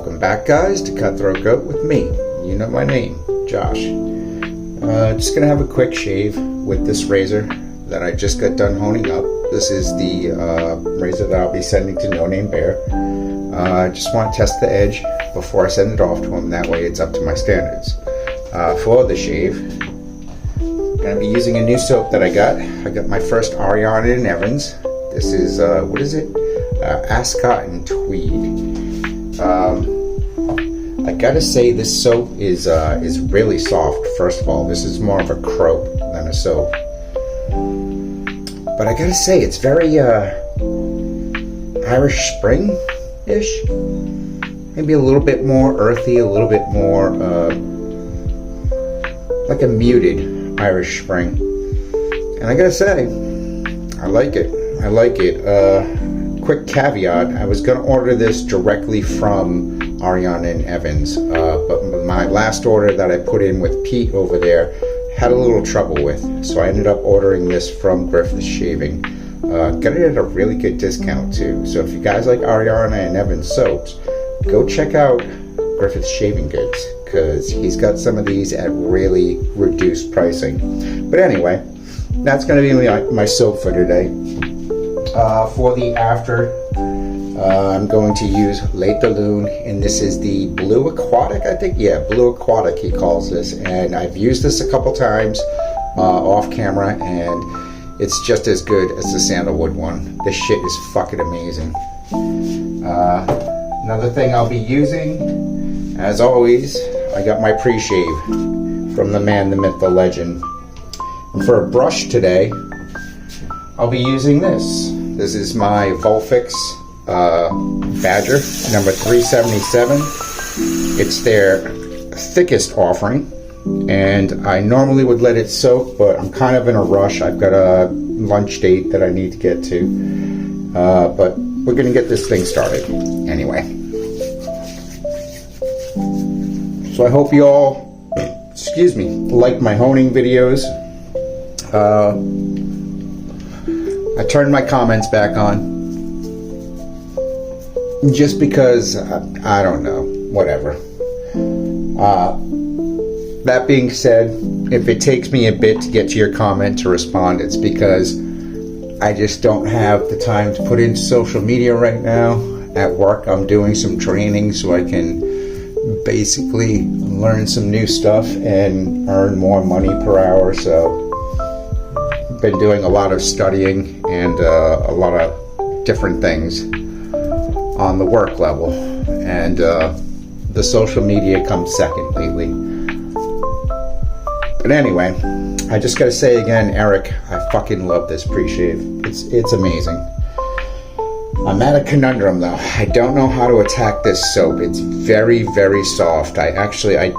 Welcome back, guys, to Cutthroat Goat with me. You know my name, Josh. Just gonna have a quick shave with this razor that I just got done honing up. This is the razor that I'll be sending to Noname Bear. I just want to test the edge before I send it off to him. That way it's up to my standards. For the shave, I'm gonna be using a new soap that I got. I got my first Ariana and Evans. This is, what is it? Ascot and Tweed. I gotta say this soap is really soft. First of all, this is more of a croap than a soap. But I gotta say, it's very Irish Spring-ish. Maybe a little bit more earthy, a little bit more like a muted Irish Spring. And I gotta say, I like it. I like it. Quick caveat, I was going to order this directly from Ariana and Evans, but my last order that I put in with Pete over there had a little trouble with, so I ended up ordering this from Griffith's Shaving. Got it at a really good discount too, so if you guys like Ariana and Evans soaps, go check out Griffith's Shaving Goods, because he's got some of these at really reduced pricing. But anyway, that's going to be my soap for today. For the after, I'm going to use Late Loon, and this is the Blue Aquatic, I think. Yeah, Blue Aquatic he calls this, and I've used this a couple times off camera, and it's just as good as the Sandalwood one. This shit is fucking amazing. Another thing I'll be using, as always, I got my pre-shave from the man, the myth, the legend. And for a brush today, I'll be using this. This is my Volfix Badger number 377. It's their thickest offering, and I normally would let it soak, but I'm kind of in a rush. I've got a lunch date that I need to get to, but we're gonna get this thing started anyway. So I hope you all, excuse me, like my honing videos. I turned my comments back on just because, I don't know, whatever. That being said, if it takes me a bit to get to your comment to respond, it's because I just don't have the time to put into social media right now. At work, I'm doing some training so I can basically learn some new stuff and earn more money per hour. So been doing a lot of studying and a lot of different things on the work level, and the social media comes second lately. But anyway, I just gotta say again, Eric, I fucking love this pre-shave. It's amazing. I'm at a conundrum though. I don't know how to attack this soap. It's very, very soft. I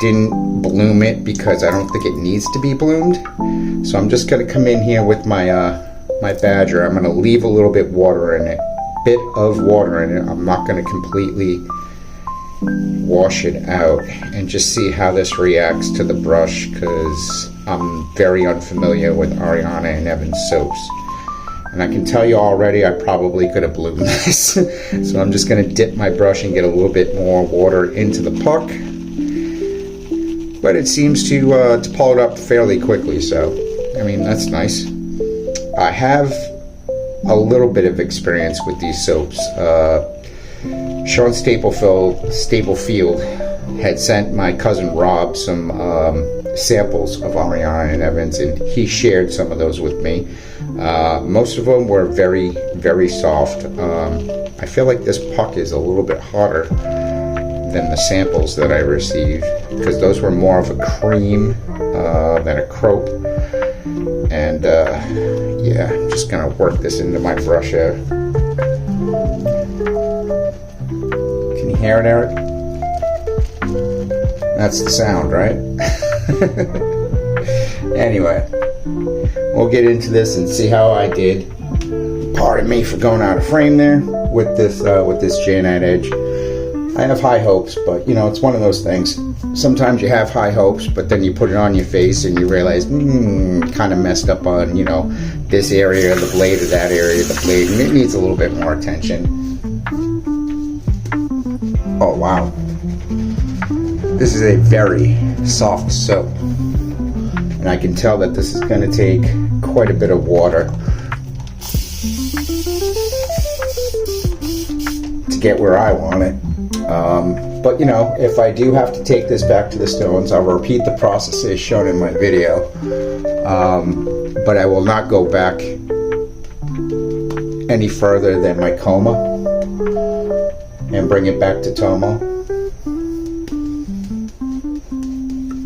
didn't bloom it because I don't think it needs to be bloomed. So I'm just gonna come in here with my my Badger. I'm gonna leave a little bit of water in it. I'm not gonna completely wash it out, and just see how this reacts to the brush, because I'm very unfamiliar with Ariana and Evans soaps. And I can tell you already, I probably could have bloomed this. So I'm just going to dip my brush and get a little bit more water into the puck. But it seems to pull it up fairly quickly, so, I mean, that's nice. I have a little bit of experience with these soaps. Sean Staplefield had sent my cousin Rob some samples of Ariana and Evans, and he shared some of those with me. Most of them were very, very soft. I feel like this puck is a little bit harder than the samples that I received, because those were more of a cream than a croap. And yeah, I'm just gonna work this into my brush here. Can you hear it, Eric? That's the sound, right? Anyway, we'll get into this and see how I did. Pardon me for going out of frame there with this Janite edge. I have high hopes, but you know, it's one of those things. Sometimes you have high hopes, but then you put it on your face and you realize, kind of messed up on, you know, this area of the blade or that area of the blade, and it needs a little bit more attention. Oh wow, This is a very soft soap, and I can tell that this is going to take quite a bit of water to get where I want it. But you know, if I do have to take this back to the stones, I'll repeat the process as shown in my video. But I will not go back any further than my coma and bring it back to Tomo.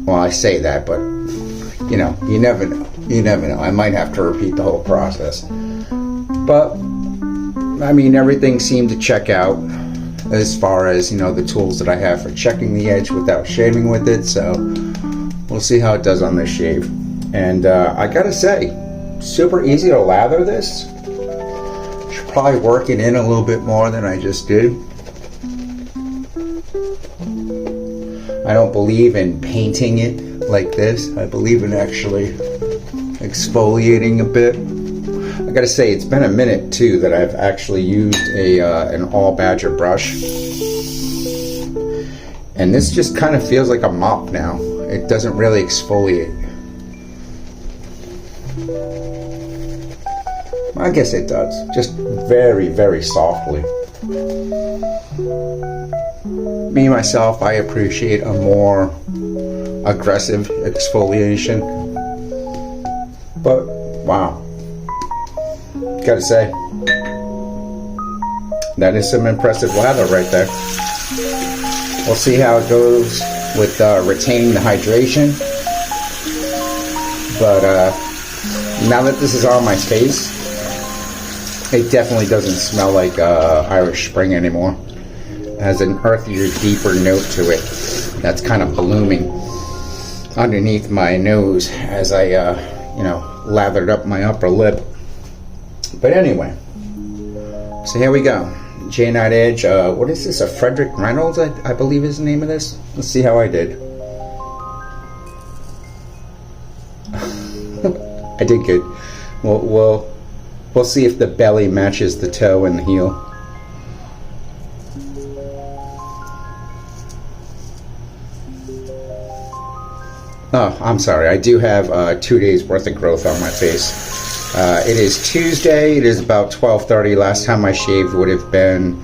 Well, I say that, but you know, you never know. You never know. I might have to repeat the whole process. But I mean, everything seemed to check out as far as, you know, the tools that I have for checking the edge without shaving with it. So we'll see how it does on this shave. And I gotta say, super easy to lather this. Should probably work it in a little bit more than I just did. I don't believe in painting it like this. I believe in actually exfoliating a bit. I gotta say, it's been a minute too that I've actually used an all badger brush, and this just kind of feels like a mop now. It doesn't really exfoliate. I guess it does, just very, very softly. Me, myself, I appreciate a more aggressive exfoliation. But, wow. Gotta say, that is some impressive lather right there. We'll see how it goes with retaining the hydration. But now that this is on my face, it definitely doesn't smell like Irish Spring anymore. It has an earthier, deeper note to it that's kind of blooming underneath my nose as I, you know, lathered up my upper lip. But anyway, so here we go. J-Knot Edge. What is this? A Frederick Reynolds, I believe is the name of this. Let's see how I did. I did good. We'll see if the belly matches the toe and the heel. Oh, I'm sorry. I do have 2 days worth of growth on my face. It is Tuesday. It is about 12:30. Last time I shaved would have been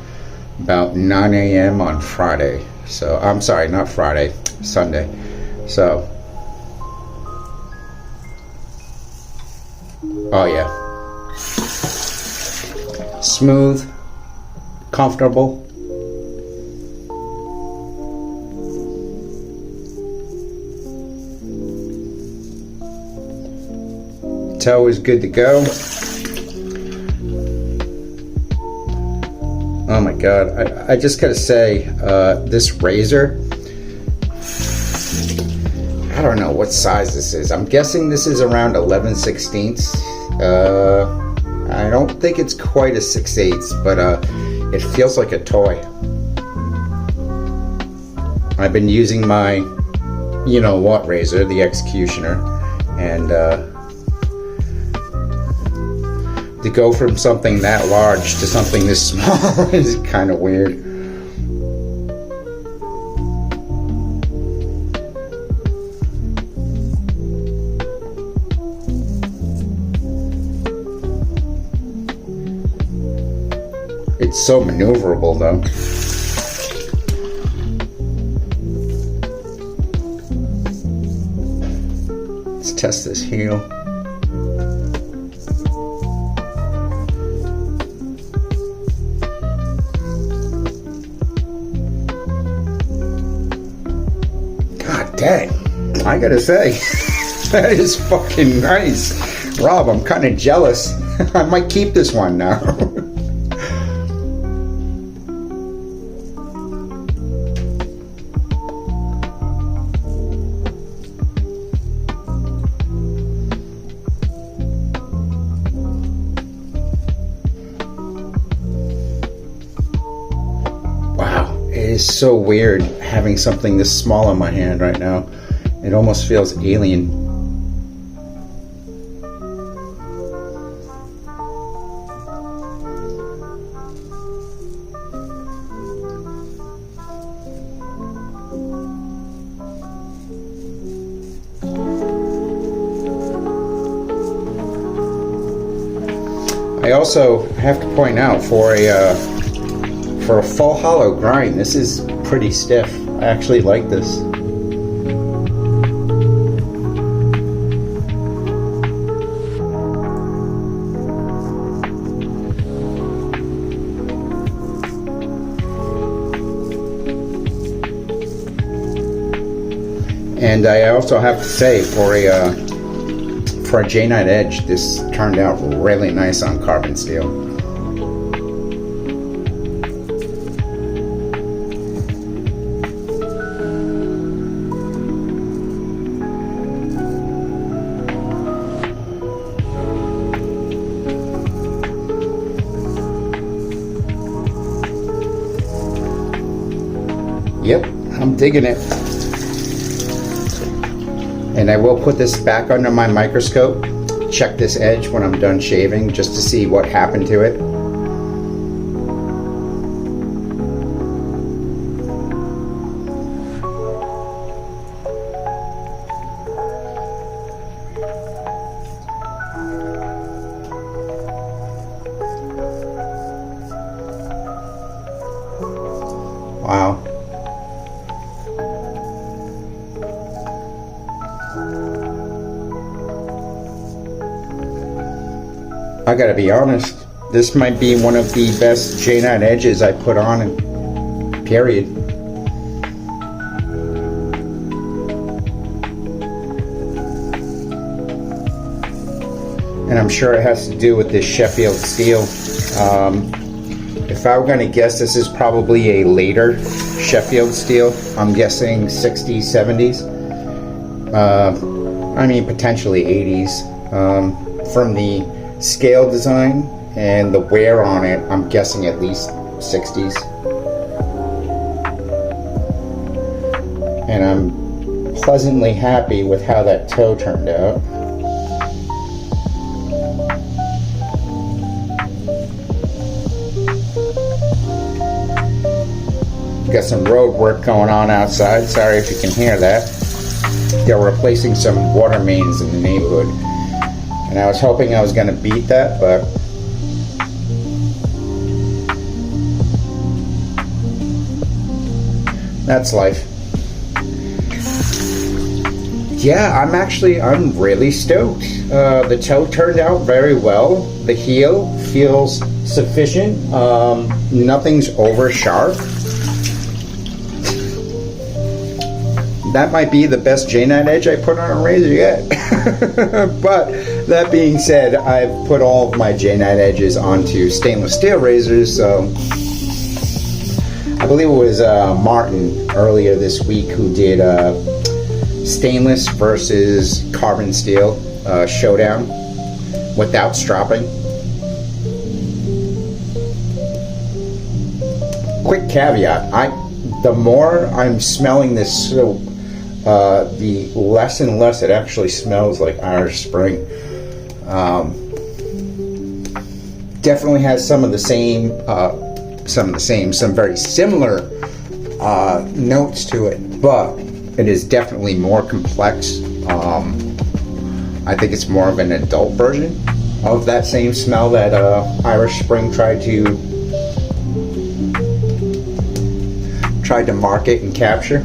about 9 a.m. on Friday. So, I'm sorry, not Friday, Sunday. So, oh yeah. Smooth, comfortable. Toe is good to go. Oh my god, I just gotta say, this razor, I don't know what size this is. I'm guessing this is around 11/16. I don't think it's quite a 6/8, but it feels like a toy. I've been using my you know what razor, the Executioner, and to go from something that large to something this small is kind of weird. It's so maneuverable though. Let's test this heel. Dang, I gotta say, that is fucking nice. Rob, I'm kind of jealous. I might keep this one now. It is so weird having something this small in my hand right now. It almost feels alien. I also have to point out for a full hollow grind, this is pretty stiff. I actually like this. And I also have to say, for a J9 edge, this turned out really nice on carbon steel. Yep, I'm digging it. And I will put this back under my microscope, check this edge when I'm done shaving, just to see what happened to it. Wow. I gotta be honest, this might be one of the best J9 edges I put on, period. And I'm sure it has to do with this Sheffield steel. If I were gonna guess, this is probably a later Sheffield steel. I'm guessing 60s, 70s. I mean, potentially 80s. From the scale design and the wear on it, I'm guessing at least 60s. And I'm pleasantly happy with how that toe turned out. Got some road work going on outside. Sorry if you can hear that. They're replacing some water mains in the neighborhood. And I was hoping I was going to beat that, but that's life. Yeah, I'm really stoked. The toe turned out very well. The heel feels sufficient. Nothing's over sharp. That might be the best J9 edge I put on a razor yet. But that being said, I've put all of my J9 edges onto stainless steel razors, so I believe it was Martin earlier this week who did stainless versus carbon steel showdown without stropping. Quick caveat, the more I'm smelling this soap, the less and less it actually smells like Irish Spring. Definitely has some very similar notes to it, but it is definitely more complex. I think it's more of an adult version of that same smell that Irish Spring tried to market and capture.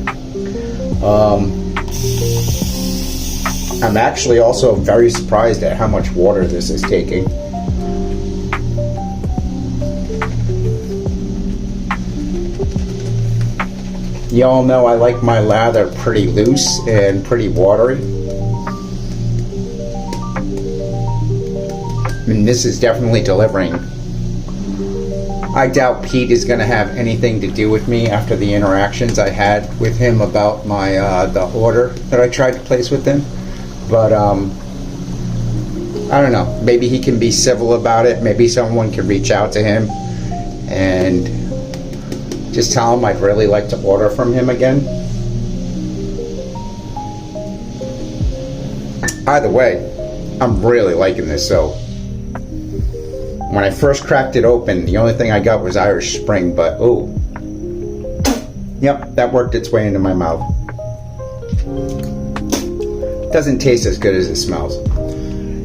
I'm actually also very surprised at how much water this is taking. Y'all know I like my lather pretty loose and pretty watery. And this is definitely delivering. I doubt Pete is going to have anything to do with me after the interactions I had with him about my the order that I tried to place with him. But I don't know. Maybe he can be civil about it. Maybe someone can reach out to him and just tell him I'd really like to order from him again. Either way, I'm really liking this soap. When I first cracked it open, the only thing I got was Irish Spring, but oh, yep, that worked its way into my mouth. Doesn't taste as good as it smells,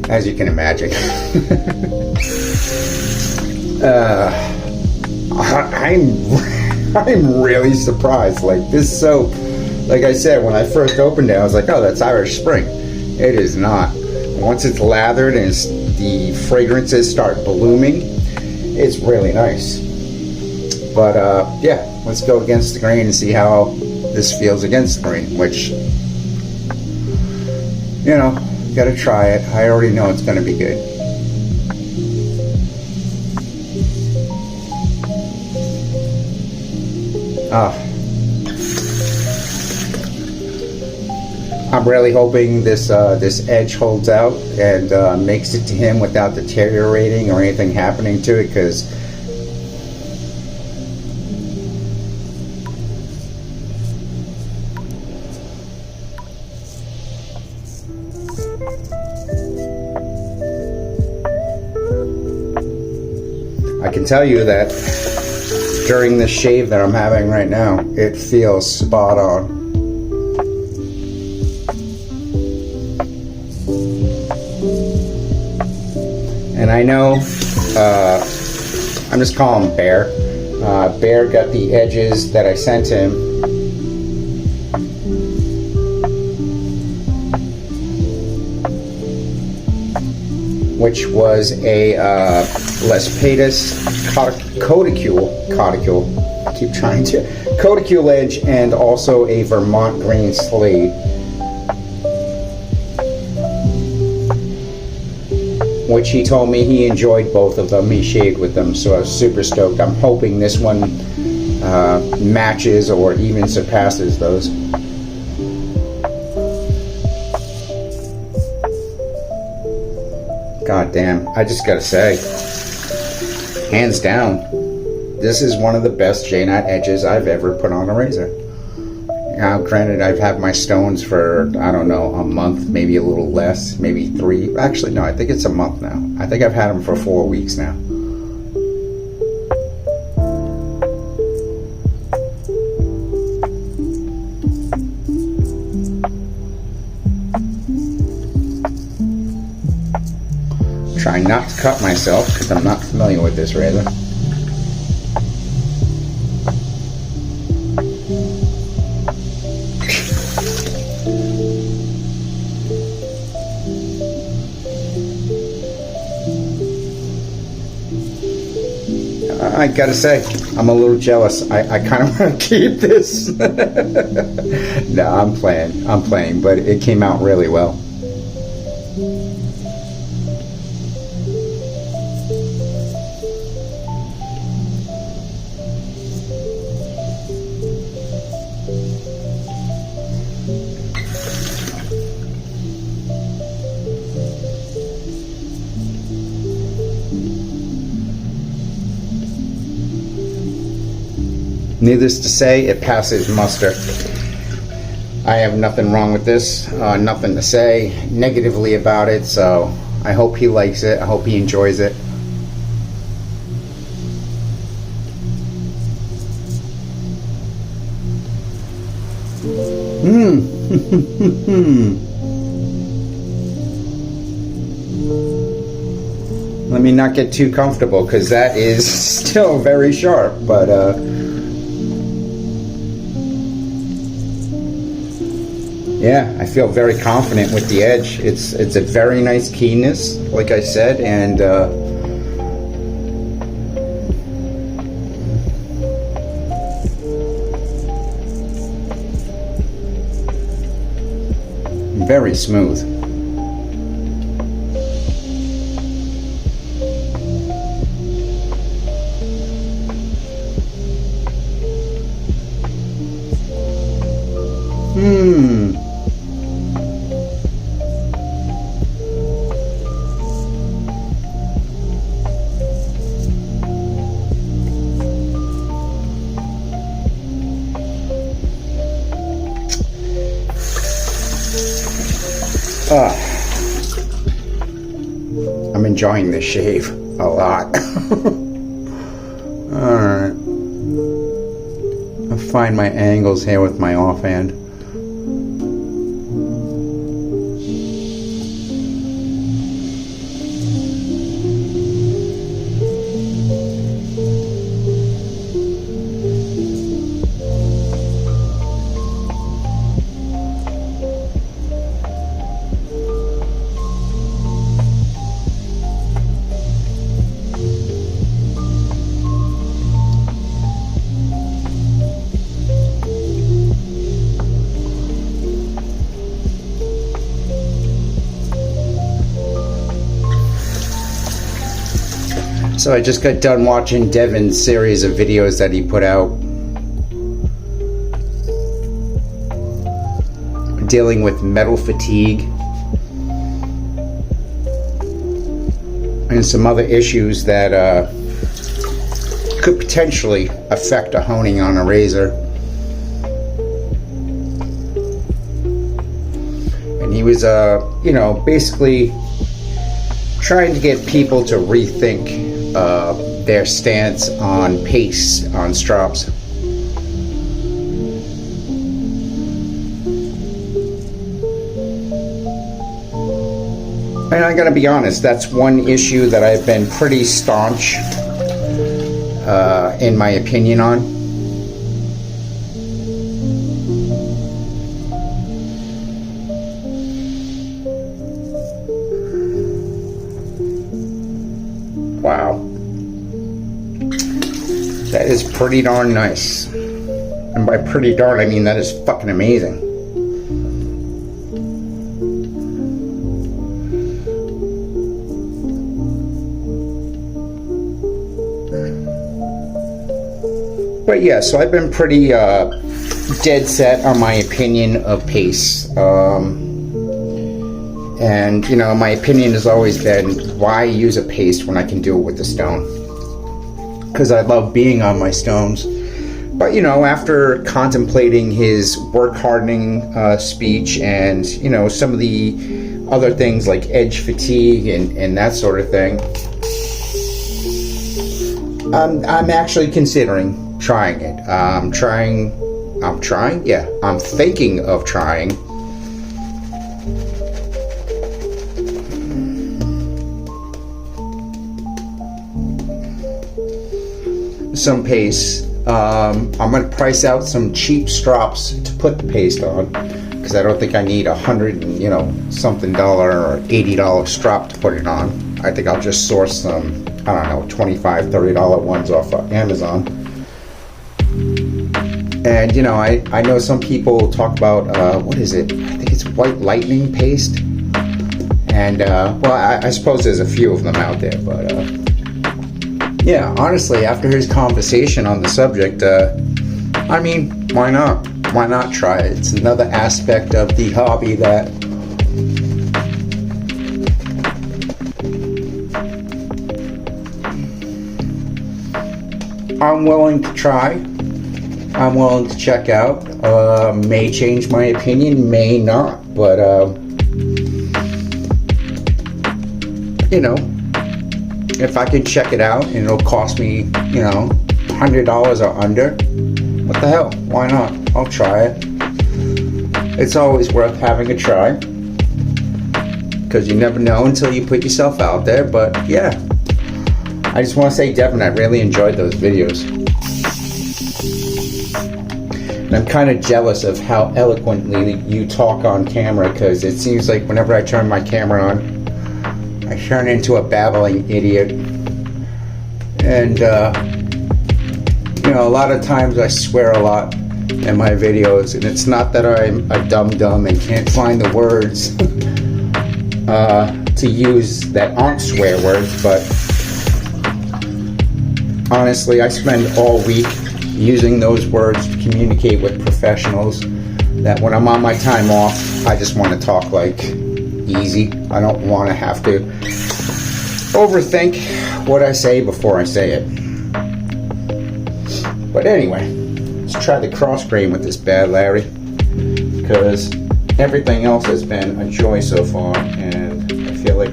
as you can imagine. I'm really surprised. Like, this soap, like I said, when I first opened it, I was like, oh, that's Irish Spring. It is not. Once it's lathered and the fragrances start blooming, it's really nice. But yeah, let's go against the grain and see how this feels against the grain, which, you know, gotta try it. I already know it's gonna be good. I'm really hoping this this edge holds out and makes it to him without deteriorating or anything happening to it, because I can tell you that during the shave that I'm having right now, it feels spot on. And I know, I'm just calling him Bear. Bear got the edges that I sent him. Which was a Les Patus Codicule. I keep trying to. Codicule edge, and also a Vermont Green Slate. Which he told me he enjoyed both of them. He shaved with them, so I was super stoked. I'm hoping this one matches or even surpasses those. God damn, I just gotta say, hands down, this is one of the best J-Knot edges I've ever put on a razor. Now, granted, I've had my stones for, I don't know, a month, maybe a little less, maybe 3. Actually, no, I think it's a month now. I think I've had them for 4 weeks now. Trying not to cut myself because I'm not familiar with this razor. I gotta say, I'm a little jealous. I kind of want to keep this. No, I'm playing, but it came out really well. Needless to say, it passes muster. I have nothing wrong with this, nothing to say negatively about it, so I hope he likes it. I hope he enjoys it. Let me not get too comfortable, because that is still very sharp, but yeah, I feel very confident with the edge. It's a very nice keenness, like I said, and very smooth. I'm enjoying this shave a lot. Alright. I'll find my angles here with my offhand. So I just got done watching Devin's series of videos that he put out dealing with metal fatigue and some other issues that could potentially affect a honing on a razor. And he was, you know, basically trying to get people to rethink their stance on paste on strops. And I gotta be honest, that's one issue that I've been pretty staunch in my opinion on. Wow. That is pretty darn nice. And by pretty darn, I mean that is fucking amazing. But yeah, so I've been pretty dead set on my opinion of paste. And, you know, my opinion has always been, why use a paste when I can do it with the stone? Because I love being on my stones. But, you know, after contemplating his work hardening speech and, you know, some of the other things like edge fatigue and that sort of thing, I'm actually considering trying it. I'm thinking of trying some paste. I'm going to price out some cheap strops to put the paste on, because I don't think I need $100, you know, something dollar or $80 strop to put it on. I think I'll just source some, I don't know, $25, $30 ones off of Amazon. And, you know, I know some people talk about, what is it? I think it's white lightning paste. And, well, I suppose there's a few of them out there, but, yeah, honestly, after his conversation on the subject, I mean, why not? Why not try it? It's another aspect of the hobby that I'm willing to try. I'm willing to check out. May change my opinion, may not, but you know, if I can check it out and it'll cost me, you know, $100 or under, what the hell? Why not? I'll try it. It's always worth having a try, because you never know until you put yourself out there. But yeah, I just want to say, Devin, I really enjoyed those videos. And I'm kind of jealous of how eloquently you talk on camera, because it seems like whenever I turn my camera on, I turn into a babbling idiot. And, you know, a lot of times I swear a lot in my videos, and it's not that I'm a dum-dum and can't find the words to use that aren't swear words, but honestly, I spend all week using those words to communicate with professionals, that when I'm on my time off, I just want to talk like easy. I don't want to have to overthink what I say before I say it. But anyway, let's try the cross grain with this bad Larry, because everything else has been a joy so far, and I feel like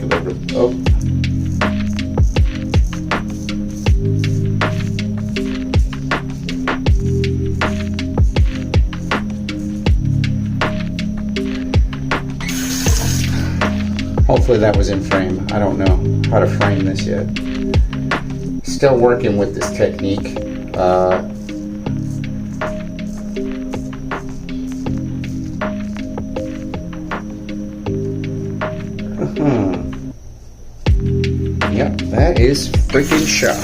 hopefully that was in frame. I don't know how to frame this yet. Still working with this technique. Yep, that is freaking sharp.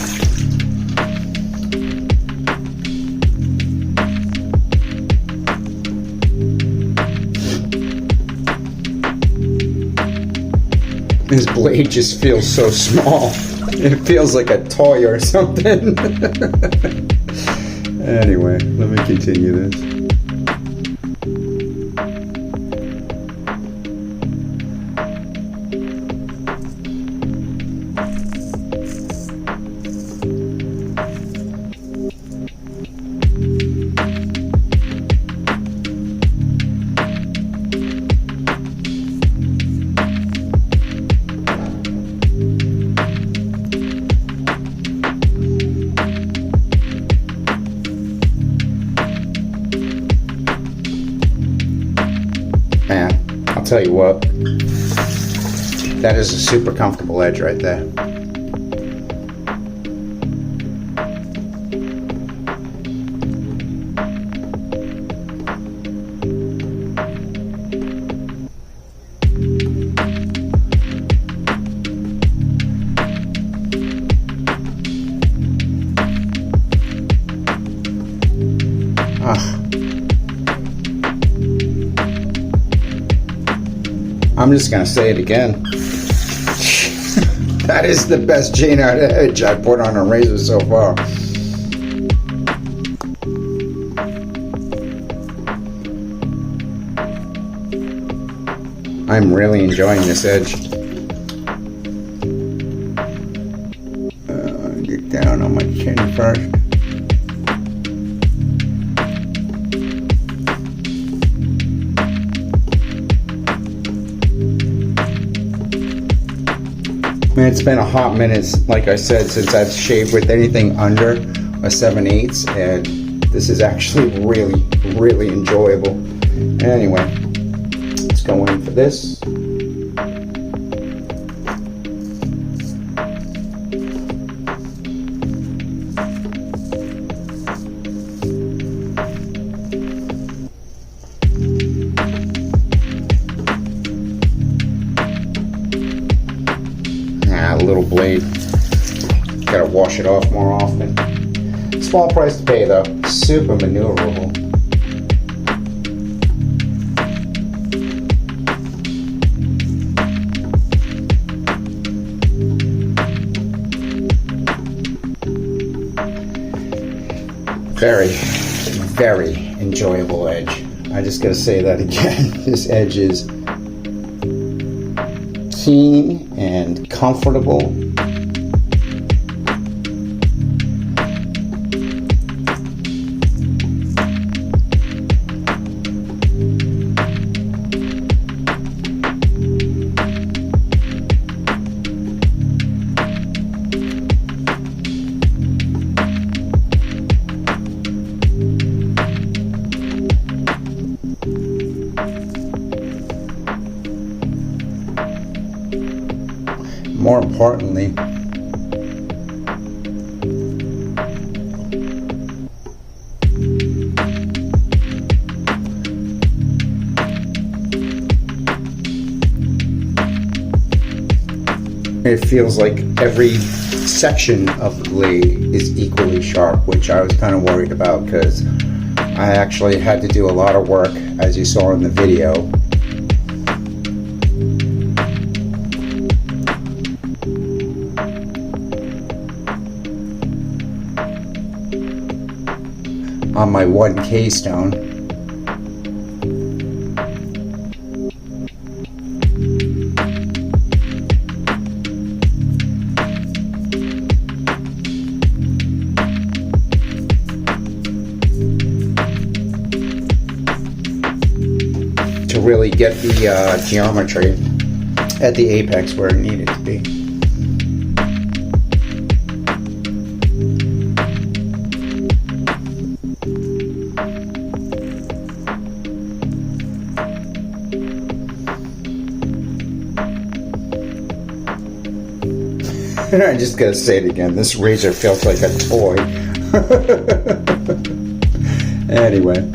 This blade just feels so small. It feels like a toy or something. Anyway, let me continue this. Man, I'll tell you what, that is a super comfortable edge right there. I'm just gonna say it again. That is the best chain out edge I put on a razor so far. I'm really enjoying this edge. Get down on my chin first. Man, it's been a hot minute, like I said, since I've shaved with anything under a 7/8, and this is actually really, really enjoyable. Anyway, let's go in for this. Little blade. Gotta wash it off more often. Small price to pay though. Super maneuverable. Very, very enjoyable edge. I just gotta say that again. This edge is keen and comfortable. More importantly, it feels like every section of the blade is equally sharp, which I was kind of worried about because I actually had to do a lot of work, as you saw in the video. On my 1K stone. To really get the geometry at the apex where it needed to be. I just gotta say it again, this razor feels like a toy. Anyway.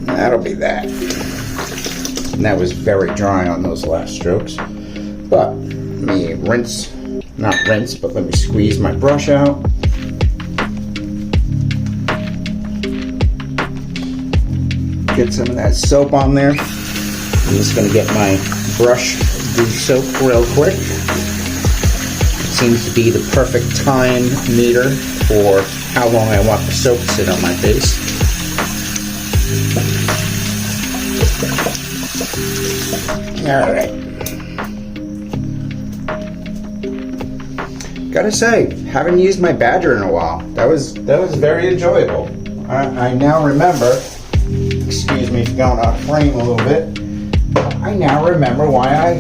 That'll be that. And that was very dry on those last strokes. But let me rinse, not rinse, but let me squeeze my brush out. Get some of that soap on there. I'm just going to get my brush the soap real quick. It seems to be the perfect time meter for how long I want the soap to sit on my face. Alright. Gotta say, haven't used my Badger in a while. That was very enjoyable. I now remember, excuse me for going out of frame a little bit, I now remember why I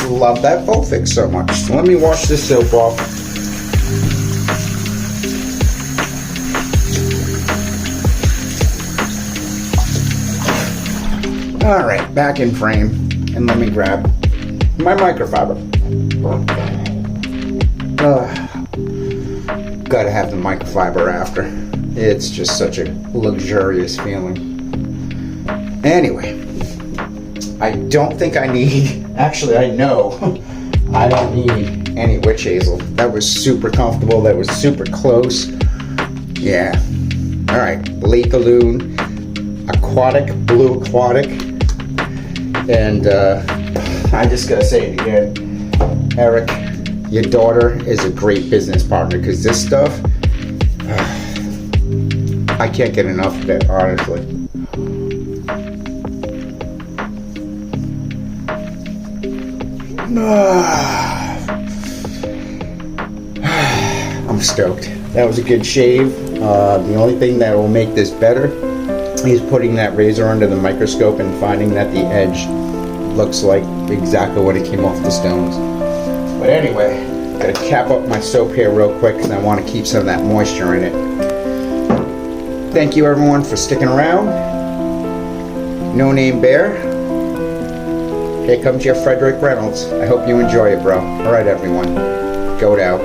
love that Volfix so much. So let me wash this soap off. Alright, back in frame, and let me grab my microfiber. Gotta have the microfiber after. It's just such a luxurious feeling. Anyway, I don't think I need, actually I know, I don't need any witch hazel. That was super comfortable, that was super close. Yeah. Alright, Lethalune, Aquatic, Blue Aquatic. And I just gotta say it again, Eric, your daughter is a great business partner, because this stuff, I can't get enough of it, honestly. I'm stoked. That was a good shave. The only thing that will make this better is putting that razor under the microscope and finding that the edge looks like exactly what it came off the stones. But anyway, gotta cap up my soap here real quick because I want to keep some of that moisture in it. Thank you everyone for sticking around. Noname Bear. Here comes your Frederick Reynolds. I hope you enjoy it, bro. Alright everyone, goat out.